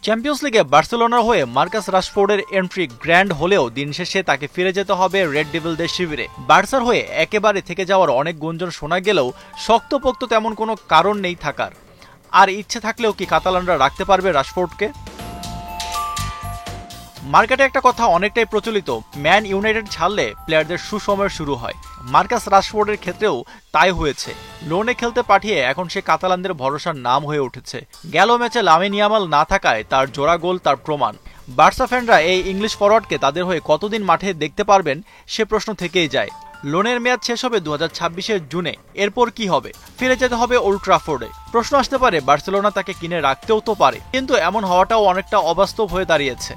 Champions লিগে বার্সেলোনার হয়ে মার্কাস রাশফোর্ডের এন্ট্রি গ্র্যান্ড হলেও দিন শেষে তাকে ফিরে যেতে হবে রেড ডেভিলদের শিবিরে। বার্সার হয়ে একেবারে থেকে যাওয়ার অনেক গুঞ্জন শোনা গেলেও শক্তপোক্ত তেমন কোনো কারণ নেই থাকার। আর ইচ্ছে থাকলেও কি কাতালানরা রাখতে পারবে রাশফোর্ডকে? মার্কেটে একটা কথা অনেকটাই প্রচলিত, ম্যান ইউনাইটেড ছাড়লে প্লেয়ারদের সুসময় শুরু হয়। মার্কাস রাশফোর্ডের ক্ষেত্রেও তাই হয়েছে। লোনে খেলতে পাঠিয়ে এখন সে কাতালানদের ভরসার নাম হয়ে উঠেছে। গেল ম্যাচে লামিন ইয়ামাল না থাকায় তার জোড়া গোল তার প্রমাণ। বার্সা ফ্যানরা এই ইংলিশ ফরওয়ার্ডকে তাদের হয়ে কতদিন মাঠে দেখতে পারবেন সে প্রশ্ন থেকেই যায়। লোনের মেয়াদ শেষ হবে 2026-এর জুনে। এরপর কি হবে? ফিরে যেতে হবে ওল্ড ট্রাফোর্ডে। প্রশ্ন আসতে পারে বার্সেলোনা তাকে কিনে রাখতেও তো পারে, কিন্তু এমন হওয়াটাও অনেকটা অবাস্তব হয়ে দাঁড়িয়েছে।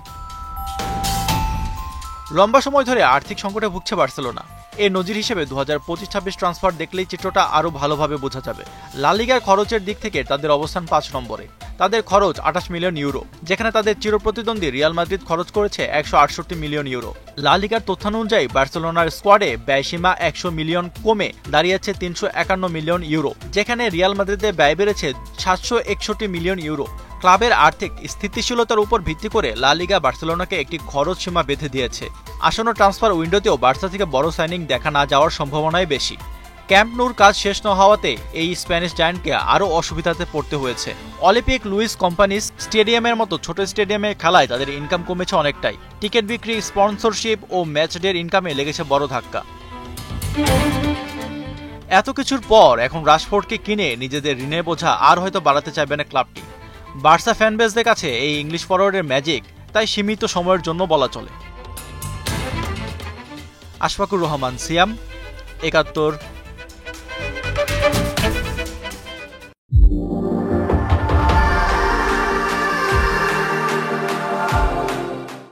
লম্বা সময় ধরে আর্থিক সংকটে ভুগছে বার্সেলোনা। এর নজির হিসেবে 2025-26 ট্রান্সফার দেখলেই চিত্রটা আরও ভালোভাবে বোঝা যাবে। লা লিগার খরচের দিক থেকে তাদের অবস্থান 5 নম্বরে। তাদের খরচ 28 মিলিয়ন ইউরো, যেখানে তাদের চিরপ্রতিদ্বন্দ্বী রিয়াল মাদ্রিদ খরচ করেছে 168 মিলিয়ন ইউরো। লা লিগার তথ্যানুযায়ী বার্সেলোনার স্কোয়াডে ব্যয়সীমা 100 মিলিয়ন কমে দাঁড়িয়েছে 351 মিলিয়ন ইউরো, যেখানে রিয়াল মাদ্রিদে ব্যয় বেড়েছে 761 মিলিয়ন ইউরো। ক্লাবের আর্থিক স্থিতিশীলতার উপর ভিত্তি করে লা লিগা বার্সেলোনাকে একটি খরচ সীমা বেঁধে দিয়েছে। আসন্ন ট্রান্সফার উইন্ডোতেও বার্সা থেকে বড় সাইনিং দেখা না যাওয়ার সম্ভাবনাই বেশি। ক্যাম্প নুর কাজ শেষ না হওয়াতে এই স্প্যানিশ জায়ান্টকে আরও অসুবিধাতে পড়তে হয়েছে। অলিম্পিক লুইস কোম্পানিস স্টেডিয়ামের মতো ছোট স্টেডিয়ামে খেলায় তাদের ইনকাম কমেছে অনেকটাই। টিকিট বিক্রি, স্পন্সরশিপ ও ম্যাচ ডের ইনকামে লেগেছে বড় ধাক্কা। এত কিছুর পর এখন রাশফোর্ডকে কিনে নিজেদের ঋণের বোঝা আর হয়তো বাড়াতে চাইবে না ক্লাবটি। বার্সা ফ্যানবেসদের কাছে এই ইংলিশ ফরওয়ার্ডের ম্যাজিক তাই সীমিত সময়ের জন্য বলা চলে। আশফাকুর রহমান, সিয়াম, 71।